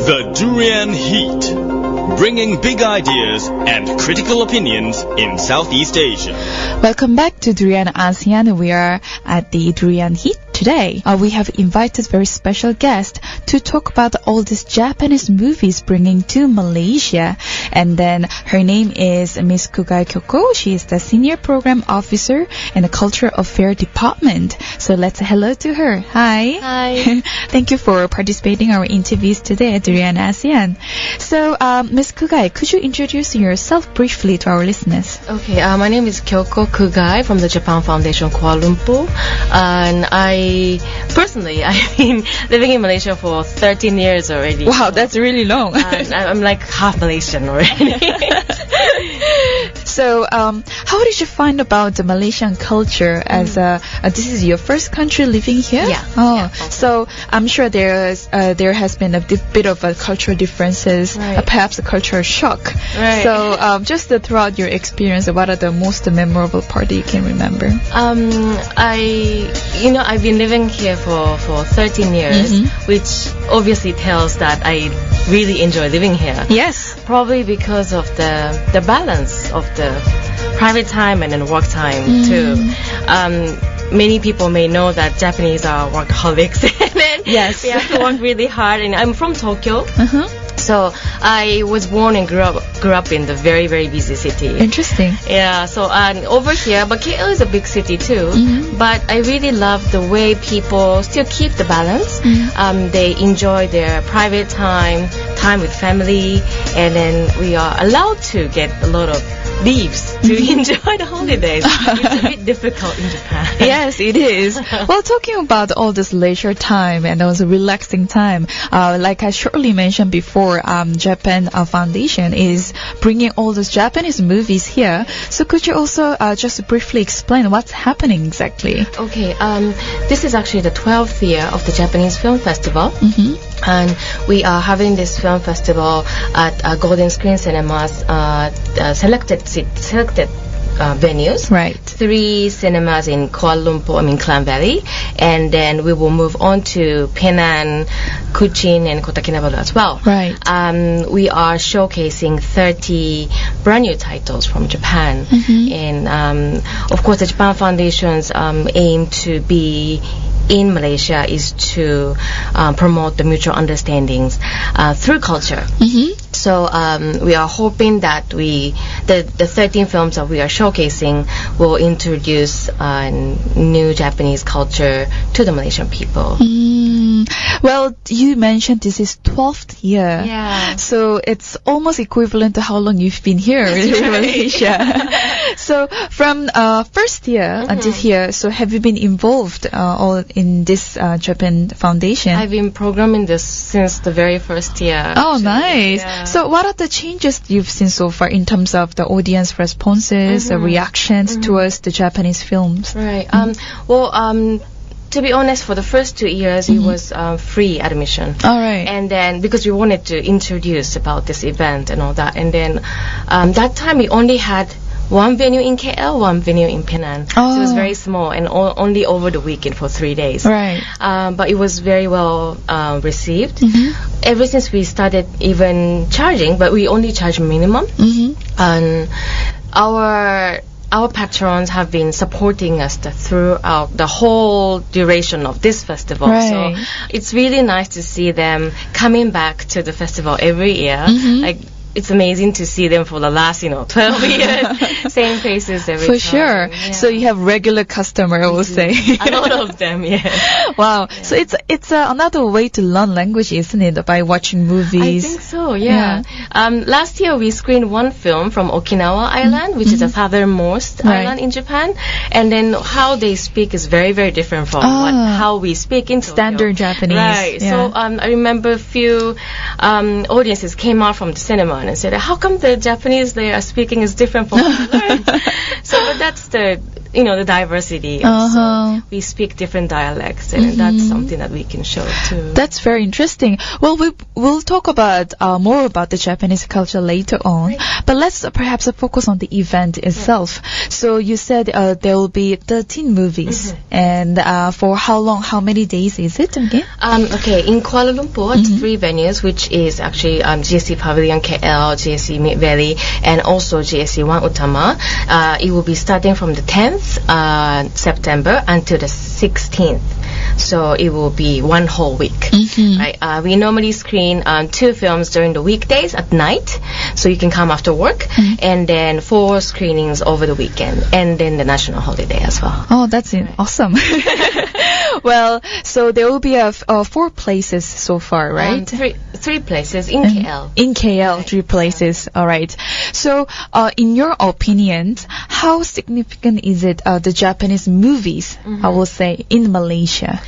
The Durian Heat, bringing big ideas and critical opinions in Southeast Asia. Welcome back to Durian ASEAN. We are at the Durian Heat today. We have invited very special guest to talk about all these Japanese movies bringing to Malaysia. And then her name is Miss Kugai Kyoko. She is the Senior Program Officer in the Cultural Affairs Department. So let's say hello to her. Hi. Hi. Thank you for participating in our interviews today at Durian ASEAN. So, Miss Kugai, could you introduce yourself briefly to our listeners? Okay, my name is Kyoko Kugai from the Japan Foundation Kuala Lumpur. And I've been living in Malaysia for 13 years already. Wow, that's really long. I'm like half Malaysian already. So, how did you find about the Malaysian culture as this is your first country living here? Yeah. Oh, yeah. So I'm sure there has been a bit of a cultural differences, Right. Perhaps a cultural shock. Right. So, just throughout your experience, what are the most memorable part that you can remember? I've been living here for 13 years, which obviously tells that I really enjoy living here. Yes. Probably because of the balance of the private time and then work time too. Many people may know that Japanese are workaholics and then Yes. we have to work really hard. And I'm from Tokyo. So I was born and grew up in the very, very busy city. Interesting. Yeah, so over here, but KL is a big city too. But I really love the way people still keep the balance. They enjoy their private time with family, and then we are allowed to get a lot of leaves to enjoy the holidays. It's a bit difficult in Japan. Yes, it is. Well, talking about all this leisure time and also relaxing time, like I shortly mentioned before, Japan Foundation is bringing all those Japanese movies here. So could you also just briefly explain what's happening exactly? Okay, this is actually the 12th year of the Japanese Film Festival. And we are having this film festival at Golden Screen Cinemas, selected venues. Right. 3 cinemas in Kuala Lumpur, Klang Valley, and then we will move on to Penang, Kuching, and Kota Kinabalu as well. Right. We are showcasing 30 brand new titles from Japan, and of course the Japan Foundation's aim to be in Malaysia is to promote the mutual understandings through culture. So we are hoping that the 13 films that we are showcasing will introduce new Japanese culture to the Malaysian people. Well, you mentioned this is 12th year. Yeah. So it's almost equivalent to how long you've been here in Malaysia. So from first year until here, so have you been involved all in this Japan Foundation? I've been programming this since the very first year. Oh, actually. nice. Yeah. So what are the changes you've seen so far in terms of the audience responses, reactions towards the Japanese films? Right. To be honest, for the first 2 years, it was free admission. All right. And then, because we wanted to introduce about this event and all that, and then that time we only had one venue in KL, one venue in Penang. So it was very small and only over the weekend for 3 days. Right. But it was very well received. Ever since we started even charging, but we only charge minimum. And our patrons have been supporting us throughout the whole duration of this festival. Right. So it's really nice to see them coming back to the festival every year. Like, it's amazing to see them for the last, 12 years. Same faces every time. For sure. Yeah. So you have regular customer, I will say. A lot of them, yeah. Wow. Yeah. So it's another way to learn language, isn't it? By watching movies. I think so, yeah. Last year we screened one film from Okinawa Island, which is the southernmost island in Japan. And then how they speak is very, very different from how we speak in Tokyo. Standard Japanese. Right. Yeah. So I remember a few audiences came out from the cinema and said, how come the Japanese they are speaking is different from what we learned? So that's the the diversity. So we speak different dialects, and that's something that we can show too. That's very interesting. Well, we'll talk about more about the Japanese culture later on, but let's perhaps focus on the event itself. So you said there will be 13 movies, and for how long? How many days is it again? Okay, in Kuala Lumpur, it's 3 venues, which is actually GSC Pavilion KL, GSC Mid Valley, and also GSC One Utama. It will be starting from the 10th September until the 16th. So it will be one whole week. Right? We normally screen 2 films during the weekdays at night, so you can come after work, and then 4 screenings over the weekend, and then the national holiday as well. Oh, that's awesome. Well, so there will be 4 places so far, right? 3 places in KL. In KL, 3 places. All right. So, in your opinion, how significant is it the Japanese movies? I will say in Malaysia.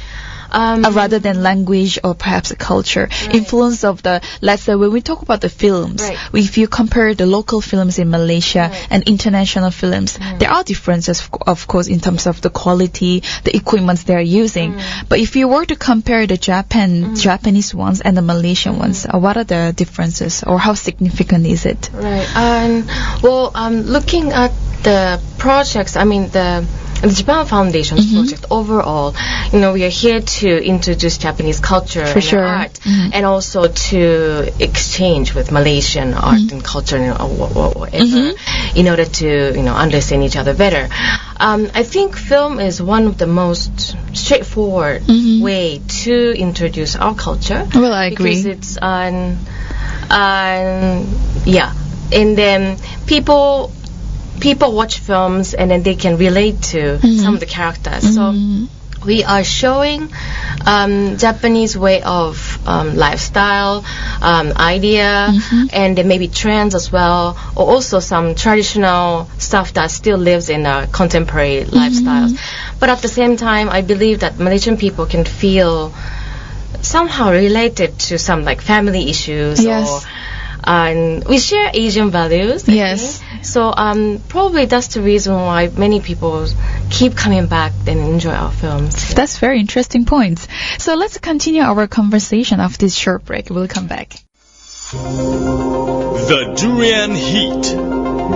Rather than language or perhaps culture, influence of let's say when we talk about the films, if you compare the local films in Malaysia and international films, there are differences, of course, in terms of the quality, the equipment they are using. But if you were to compare the Japanese ones and the Malaysian ones, what are the differences, or how significant is it? Right. Looking at the projects, the Japan Foundation's project overall, we are here to introduce Japanese culture and art, and also to exchange with Malaysian art and culture or whatever, in order to understand each other better. I think film is one of the most straightforward way to introduce our culture. Well, I agree. Because it's and then people watch films and then they can relate to some of the characters. So we are showing Japanese way of lifestyle, idea, and then maybe trends as well, or also some traditional stuff that still lives in our contemporary lifestyles. But at the same time, I believe that Malaysian people can feel somehow related to some like family issues, or and we share Asian values. I think. So probably that's the reason why many people keep coming back and enjoy our films. That's very interesting points. So let's continue our conversation after this short break. We'll come back. The Durian Heat,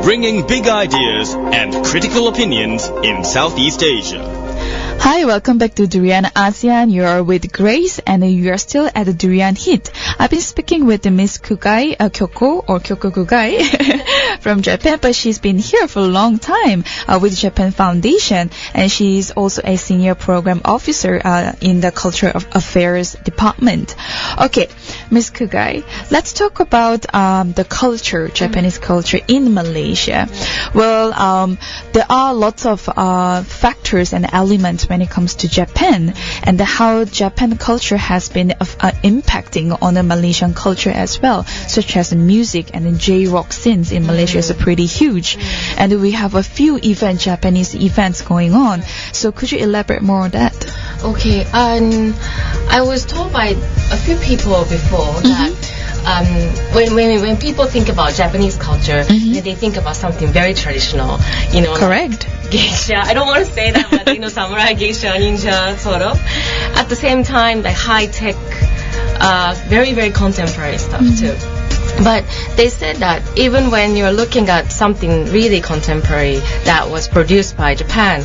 bringing big ideas and critical opinions in Southeast Asia. Hi, welcome back to Durian ASEAN. You are with Grace, and you are still at the Durian Heat. I've been speaking with Miss Kugai, Kyoko, or Kyoko Kugai, from Japan, but she's been here for a long time with Japan Foundation, and she's also a senior program officer in the Cultural Affairs Department. Okay, Miss Kugai, let's talk about the culture, Japanese culture in Malaysia. Well, there are lots of factors and elements when it comes to Japan, and how Japan culture has been impacting on the Malaysian culture as well, such as the music and the J-rock scenes in Malaysia is pretty huge, and we have a few Japanese events going on. So could you elaborate more on that? Okay, I was told by a few people before that when people think about Japanese culture, they think about something very traditional, Correct. Like geisha. I don't want to say that, but samurai, geisha, ninja, sort of. At the same time, like high-tech, very, very contemporary stuff too. But they said that even when you're looking at something really contemporary that was produced by Japan,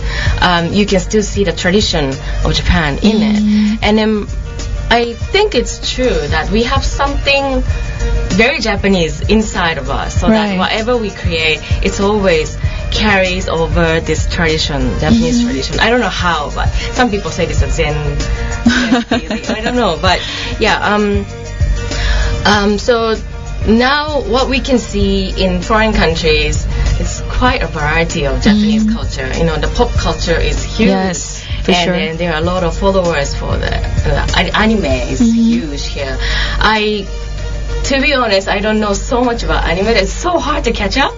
you can still see the tradition of Japan in it. And then I think it's true that we have something very Japanese inside of us, so that whatever we create, it's always carries over this tradition, Japanese tradition. I don't know how, but some people say this is Zen. I don't know, but so now what we can see in foreign countries is quite a variety of Japanese culture. The pop culture is huge. Yes. For sure. And there are a lot of followers for the anime is huge here. To be honest, I don't know so much about anime. It's so hard to catch up.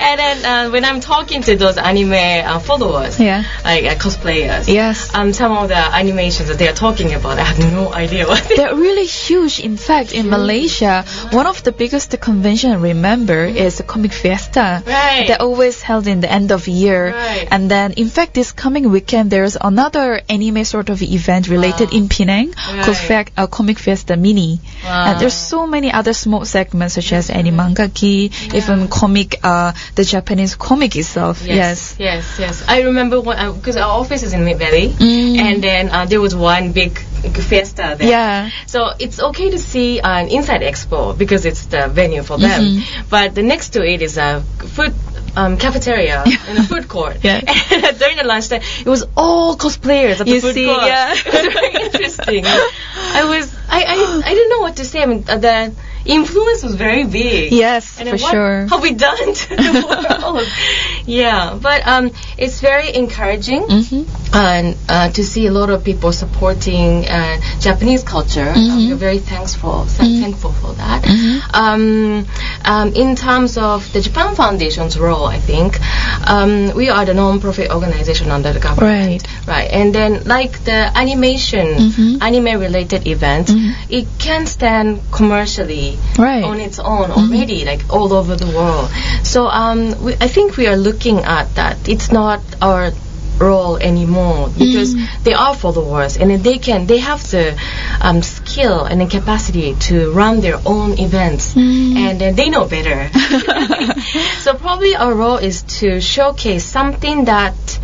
And then when I'm talking to those anime followers, like cosplayers, some of the animations that they are talking about, I have no idea what they're really huge. In fact, in Malaysia, one of the biggest convention I remember is the Comic Fiesta. Right. They're always held in the end of year. Right. And then, in fact, this coming weekend, there's another anime sort of event related in Penang called Comic Fiesta Mini. And there's so many other small segments such as Animangaki, even comic, the Japanese comic itself. Yes. I remember because our office is in Mid Valley, and then there was one big fiesta there. Yeah. So it's okay to see an inside expo because it's the venue for them. But the next to it is a food cafeteria in a food court. And during the lunchtime, it was all cosplayers at the food court. It was very interesting. I didn't know what to say. I mean, the influence was very big. Yes, and for sure. What have we done to the world? But it's very encouraging and to see a lot of people supporting Japanese culture. We're very thankful for that. In terms of the Japan Foundation's role, I think we are the non-profit organization under the government. Right. And then like the animation, anime-related event, it can stand commercially on its own already, like all over the world. So I think we are looking at that. It's not our role anymore because they are followers and they have the skill and the capacity to run their own events and they know better. So probably our role is to showcase something that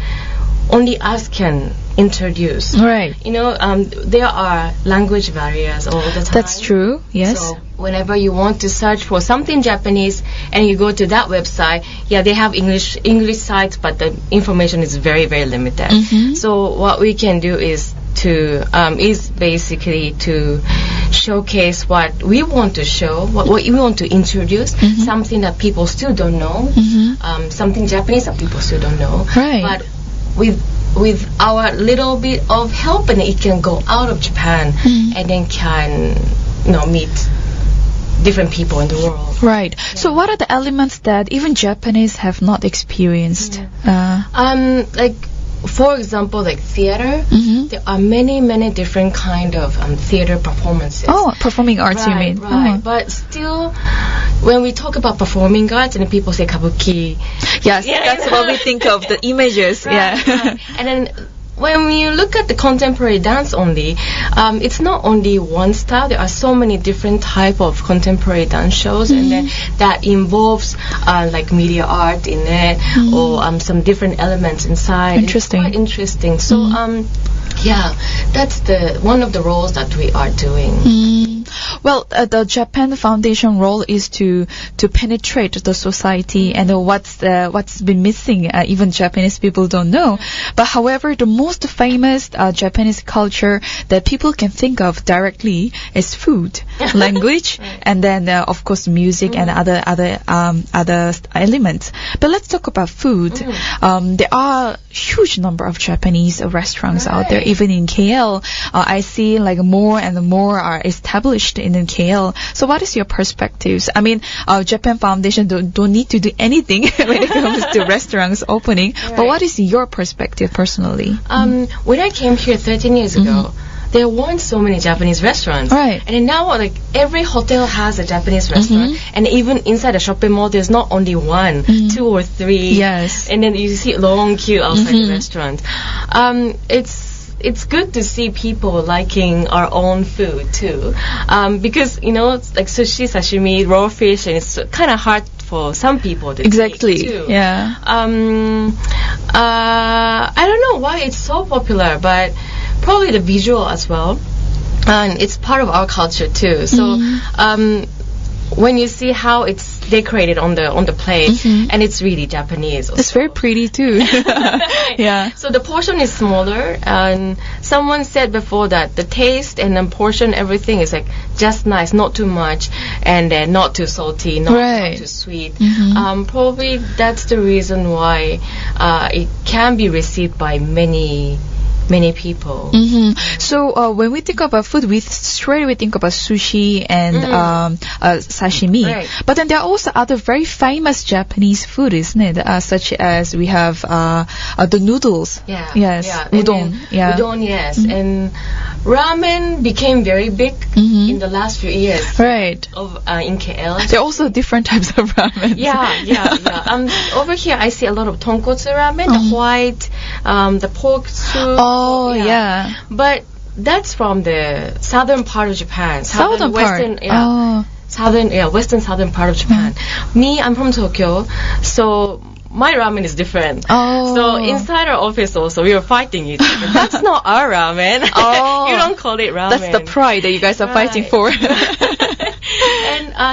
only us can introduce. You know, there are language barriers all the time. That's true. Yes. So whenever you want to search for something Japanese and you go to that website, they have English sites, but the information is very, very limited. So what we can do is basically to showcase what we want to show, what we want to introduce, something that people still don't know, something Japanese that people still don't know. But with our little bit of help, and it can go out of Japan and then can meet different people in the world. So what are the elements that even Japanese have not experienced? Like for example, like theater, there are many different kind of theater performances. Oh, performing arts, you mean? But still, when we talk about performing arts, and people say kabuki. Yes, that's what we think of, the images. And then when you look at the contemporary dance only, it's not only one style. There are so many different type of contemporary dance shows, and then that involves like media art in it, or some different elements inside. Interesting. It's quite interesting. So that's one of the roles that we are doing. Well, the Japan Foundation role is to penetrate the society and what's been missing. Even Japanese people don't know. But however, the most famous Japanese culture that people can think of directly is food, language, and then of course music and other elements. But let's talk about food. There are huge number of Japanese restaurants out there, even in KL. I see like more and more are established in KL. So what is your perspectives? I mean, Japan Foundation don't need to do anything when it comes to restaurants opening. But what is your perspective personally? When I came here 13 years ago, there weren't so many Japanese restaurants. And now, like, every hotel has a Japanese restaurant. And even inside a shopping mall, there's not only one, 2 or 3. And then you see a long queue outside the restaurant. It's good to see people liking our own food too, because it's like sushi, sashimi, raw fish, and it's kind of hard for some people to eat too. I don't know why it's so popular, but probably the visual as well, and it's part of our culture too. So when you see how it's decorated on the plate, and it's really Japanese also. It's very pretty too. So the portion is smaller, and someone said before that the taste and the portion, everything is like just nice, not too much, and then not too salty, not too sweet. Probably that's the reason why it can be received by many many people. So when we think about food, we straight away think about sushi and sashimi. Right. But then there are also other very famous Japanese food, isn't it? Such as we have the noodles. Yeah. Yes. Yeah. Udon. Yeah. Udon, yes. And ramen became very big in the last few years. Right. In KL. There are also different types of ramen. Yeah. Over here, I see a lot of tonkotsu ramen, the white, the pork soup. Oh, yeah. But that's from the southern part of Japan. Southern western, part. Oh. Southern part of Japan. Me, I'm from Tokyo, so my ramen is different. Oh. So inside our office also, we were fighting each other. That's not our ramen. Oh. You don't call it ramen. That's the pride that you guys are fighting for. And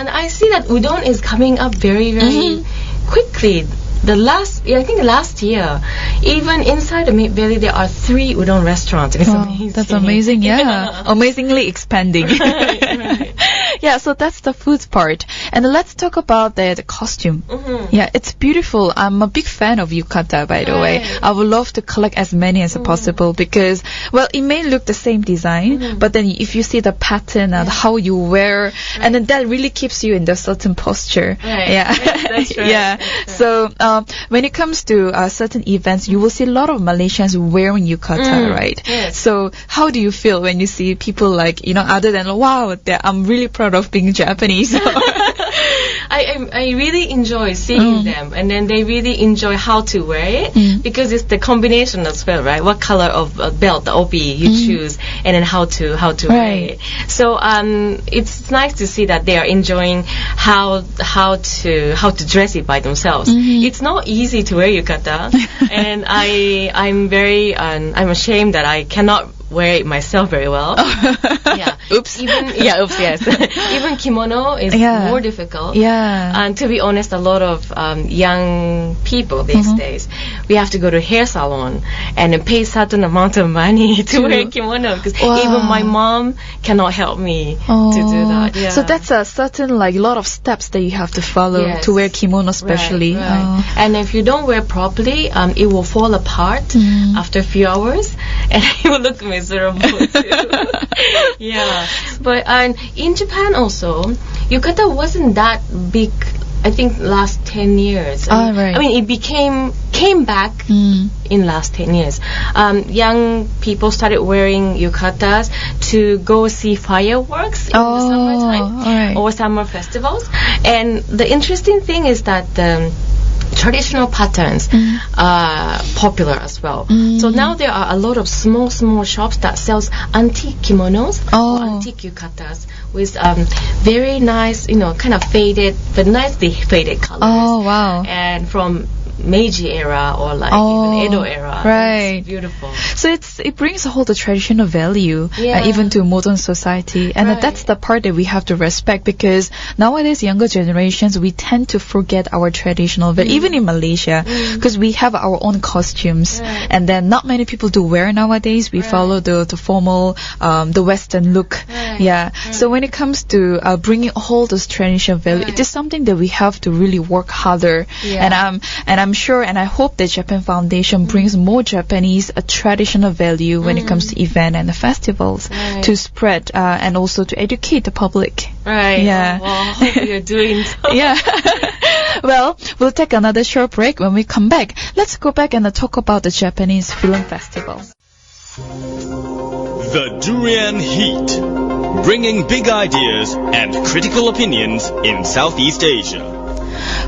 I see that udon is coming up very, very quickly. I think last year, even inside the Mid Valley, there are 3 udon restaurants. It's amazing. That's amazing, yeah. Amazingly expanding. Right. Yeah, so that's the food part. And let's talk about the costume. Yeah, it's beautiful. I'm a big fan of yukata, by the way. I would love to collect as many as possible because, well, it may look the same design, but then if you see the pattern and how you wear, and then that really keeps you in the certain posture. Right. Yeah. That's right. Yeah. That's right. So when it comes to certain events, you will see a lot of Malaysians wearing yukata, right? Yes. So how do you feel when you see people like, other than, wow, I'm really proud of being Japanese? I really enjoy seeing them, and then they really enjoy how to wear it because it's the combination as well, right? What color of belt, the obi you choose, and then how to wear it. So it's nice to see that they are enjoying how to dress it by themselves. It's not easy to wear yukata, and I'm ashamed that I cannot wear it myself very well. Oops. Yes. Even kimono is more difficult. Yeah. And to be honest, a lot of young people these days, we have to go to hair salon and then pay certain amount of money to wear kimono because even my mom cannot help me to do that. Yeah. So that's a certain lot of steps that you have to follow to wear kimono, especially. Right. And if you don't wear properly, it will fall apart after a few hours, and it will look miserable too. Yeah. But in Japan also, yukata wasn't that big. I think last 10 years. Right. I mean, it came back in last 10 years. Young people started wearing yukatas to go see fireworks in the summertime or summer festivals. And the interesting thing is that traditional patterns are popular as well. So now there are a lot of small shops that sells antique kimonos or antique yukatas with very nice, kind of faded, but nicely faded colors. Oh, wow. And from Meiji era or even Edo era. Right. It's beautiful. So it brings a whole the traditional value even to modern society, and that's the part that we have to respect because nowadays younger generations we tend to forget our traditional value, even in Malaysia, because we have our own costumes, and then not many people do wear nowadays. We follow the formal, the Western look. So when it comes to bringing all those traditional value, it is something that we have to really work harder. And I'm sure and I hope that Japan Foundation brings more Japanese traditional value when it comes to event and the festivals to spread and also to educate the public. Right. Yeah. Oh, well, I hope you're doing so. Yeah. Well, we'll take another short break. When we come back, let's go back and talk about the Japanese Film Festival. The Durian Heat, bringing big ideas and critical opinions in Southeast Asia.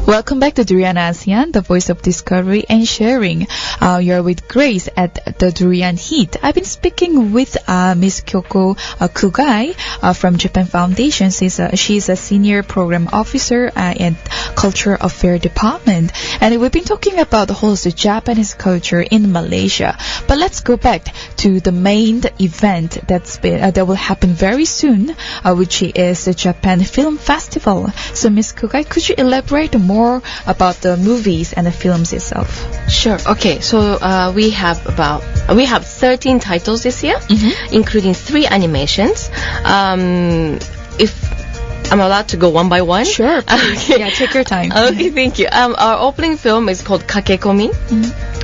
Welcome back to Durian ASEAN, the voice of discovery and sharing. You're with Grace at the Durian Heat. I've been speaking with Miss Kyoko Kugai from Japan Foundation. She's a senior program officer in Culture Affairs Department. And we've been talking about the whole Japanese culture in Malaysia. But let's go back to the main event that will happen very soon, which is the Japan Film Festival. So Miss Kugai, could you elaborate more about the movies and the films itself? Sure. Okay. So we have 13 titles this year, including 3 animations. If I'm allowed to go one by one? Sure. Okay. Yeah, take your time. Okay, thank you. Our opening film is called Kakekomi.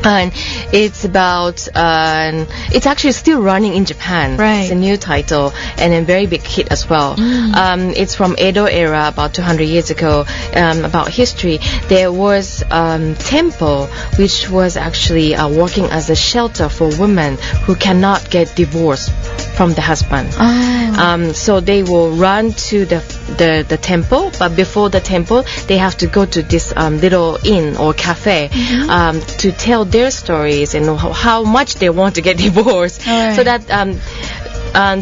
And it's about it's actually still running in Japan. Right. It's a new title and a very big hit as well. It's from Edo era, about 200 years ago. About history, there was temple which was actually working as a shelter for women who cannot get divorced from the husband. So they will run to the temple, but before the temple they have to go to this little inn or cafe to tell their stories and how much they want to get divorced, so that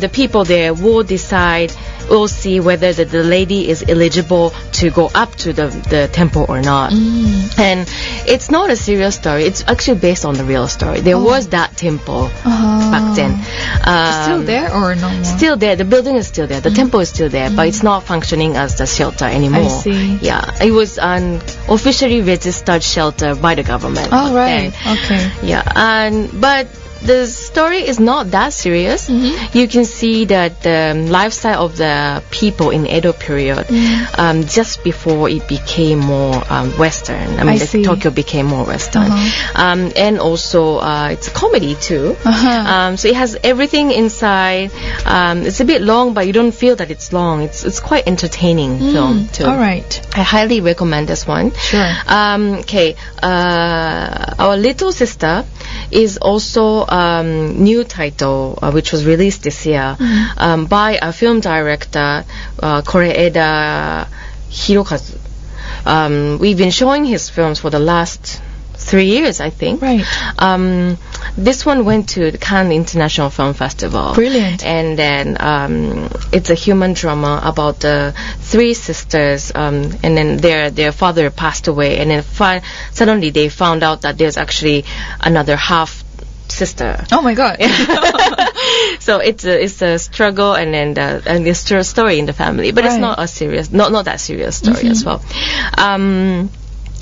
the people there will decide, will see whether the lady is eligible to go up to the temple or not. And it's not a serious story. It's actually based on the real story. There was that temple back then. Still there or no more? Still there. The building is still there. The temple is still there, but it's not functioning as the shelter anymore. I see. Yeah, it was an officially registered shelter by the government. Oh, right. then. Okay. Yeah, but the story is not that serious. You can see that the lifestyle of the people in Edo period, just before it became more Western. I mean, Tokyo became more Western. And also, it's a comedy too. So it has everything inside. It's a bit long, but you don't feel that it's long. It's quite entertaining film too. All right. I highly recommend this one. Sure. Okay. Our Little Sister is also new title which was released this year by a film director Koreeda Hirokazu. We've been showing his films for the last 3 years, I think. Right. This one went to the Cannes International Film Festival. Brilliant. And then it's a human drama about the 3 sisters, and then their father passed away, and then suddenly they found out that there's actually another half sister. Oh my God. So it's a struggle, and then it's a story in the family, but it's not a serious, not that serious story as well.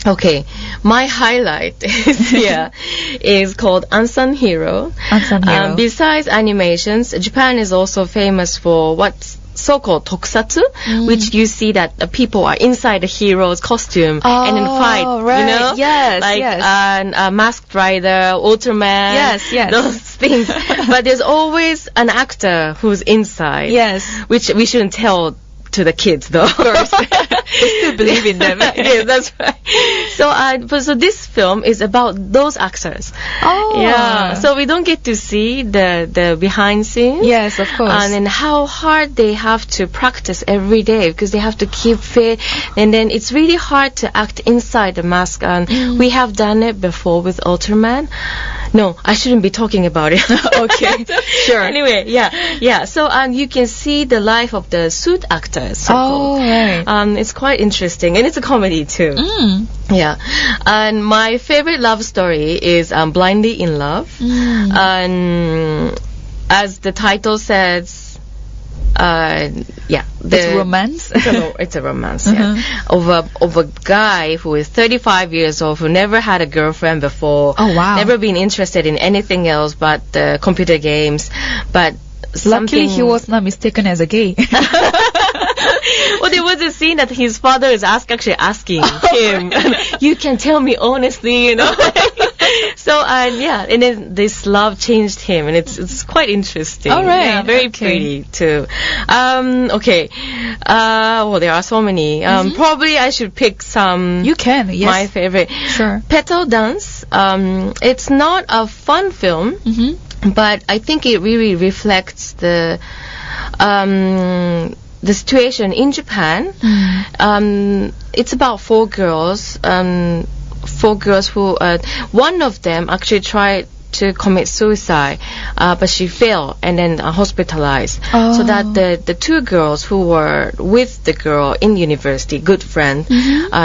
Okay, my highlight here is called Unsung Hero. Unsung Hero. Besides animations, Japan is also famous for what's so-called tokusatsu, which you see that the people are inside the hero's costume and then fight, right. you know? Yes, like yes. Masked Rider, Ultraman, yes. those things. But there's always an actor who's inside. Yes. Which we shouldn't tell to the kids, though. Of course. They still believe in them. Yeah, that's right. So this film is about those actors. Oh. Yeah. So we don't get to see the behind scenes. Yes, of course. And then how hard they have to practice every day because they have to keep fit. And then it's really hard to act inside the mask. And we have done it before with Ultraman. No, I shouldn't be talking about it. Okay. Sure. Anyway, yeah. So you can see the life of the suit actors. Oh, right. It's quite interesting, and it's a comedy too. Yeah. And my favorite love story is Blindly in Love. And as the title says, it's romance. It's a romance, of a guy who is 35 years old, who never had a girlfriend before. Oh, wow. Never been interested in anything else but computer games. But luckily he was not mistaken as a gay. Well, there was a scene that his father is actually asking him, you can tell me honestly, you know. So, and then this love changed him, and it's quite interesting. All right. Yeah, very pretty, too. Okay. Well, there are so many. Probably I should pick some. You can, yes. My favorite. Sure. Petal Dance. It's not a fun film, but I think it really reflects the situation in Japan. It's about 4 girls. 4 girls who, one of them actually tried to commit suicide, but she failed and then hospitalized. So that the 2 girls who were with the girl in university, good friend,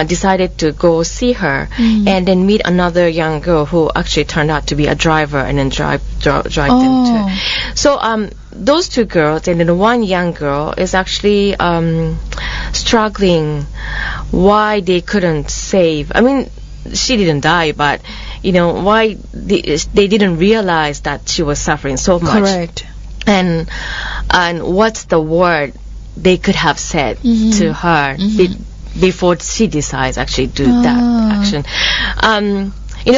decided to go see her and then meet another young girl who actually turned out to be a driver and then drive them to. So those 2 girls and then one young girl is actually struggling why they couldn't save. I mean, she didn't die, but you know why they didn't realize that she was suffering so much. Correct. And what's the word they could have said to her before she decides actually do that action.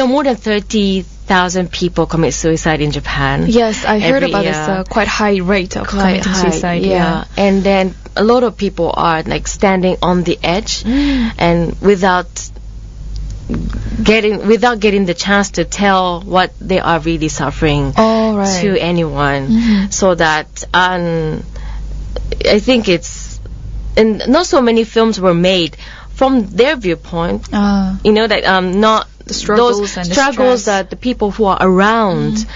more than 30,000 people commit suicide in Japan. Yes, I heard Every about year. this quite high rate of Quite committing high, suicide. yeah. And then a lot of people are like standing on the edge and without getting the chance to tell what they are really suffering Oh, right. to anyone. So that I think and not so many films were made from their viewpoint. That not The struggles those and the struggles stress. that the people who are around.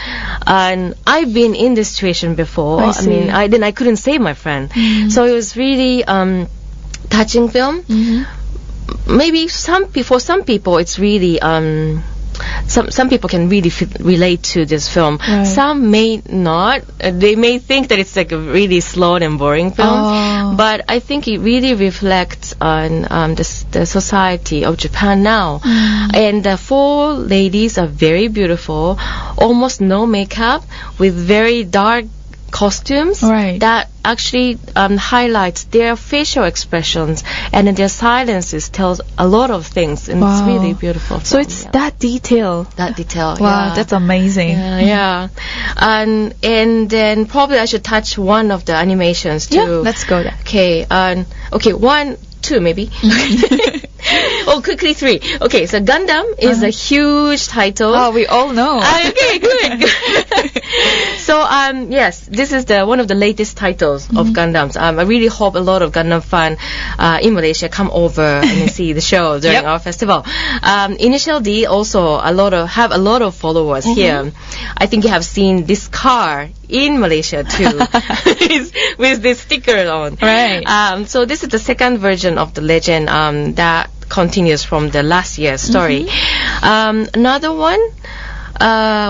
And I've been in this situation before. I see. I couldn't save my friend. So it was really touching film. Maybe for some people it's really some people can really relate to this film. Right. Some may not. They may think that it's like a really slow and boring film. But I think it really reflects on the society of Japan now. And the 4 ladies are very beautiful, almost no makeup, with very dark costumes Right. that actually highlights their facial expressions, and then their silences tells a lot of things, and it's Wow. really beautiful. So it's that detail. that detail. Wow, yeah. that's amazing. Yeah. And then probably I should touch one of the animations too. Yeah, let's go there. Okay. Okay. 1, 2 maybe. Quickly 3. Okay. So Gundam is a huge title. Oh, we all know. Okay, good. So yes, this is one of the latest titles of Gundams. I really hope a lot of Gundam fan in Malaysia come over and see the show during Yep. our festival. Initial D also have a lot of followers here. I think you have seen this car in Malaysia too, with this sticker on. Right. So this is the second version of the legend that continues from the last year's story. Another one.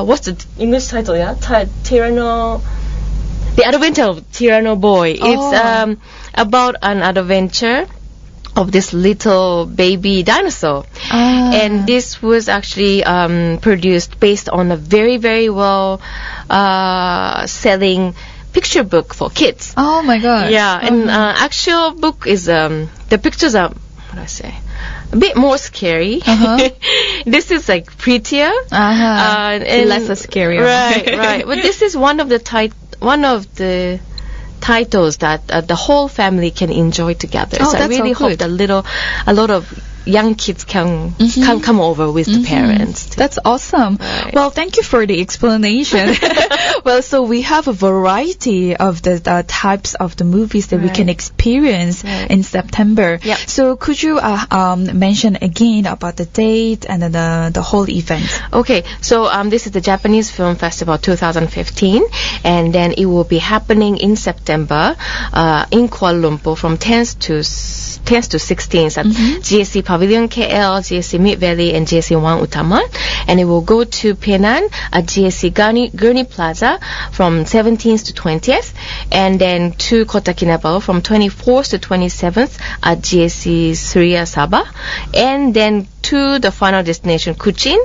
What's the English title? Yeah, Tyranno. The Adventure of Tyranno Boy. It's about an adventure of this little baby dinosaur. And this was actually produced based on a very, very well selling picture book for kids. Oh my god. Yeah, and actual book is the pictures are, what do I say, a bit more scary. This is like prettier. And Less scary. Right. But this is one of the titles that the whole family can enjoy together. Oh, so I that's really so hope good. that a lot of young kids can come over with the parents. That's awesome. Right. Well, thank you for the explanation. Well, so we have a variety of the types of the movies that we can experience in September. Yep. So could you mention again about the date and the whole event? Okay, so this is the Japanese Film Festival 2015, and then it will be happening in September in Kuala Lumpur from 10th to 16th at GSC Pavilion KL, GSC Mid Valley, and GSC Wang Utama. And it will go to Penang at GSC Gurney Plaza from 17th to 20th, and then to Kota Kinabalu from 24th to 27th at GSC Surya Sabah, and then to the final destination Kuching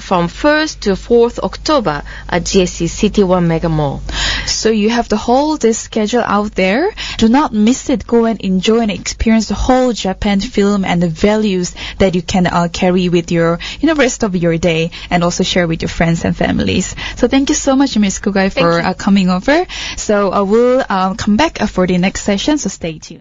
from 1st to 4th October at GSC City 1 Mega Mall. So you have the whole this schedule out there. Do not miss it. Go and enjoy and experience the whole Japan film and the values that you can carry with your rest of your day, and also share with your friends and families. So thank you so much, Ms. Kugai, for coming over. So we'll come back for the next session. So stay tuned.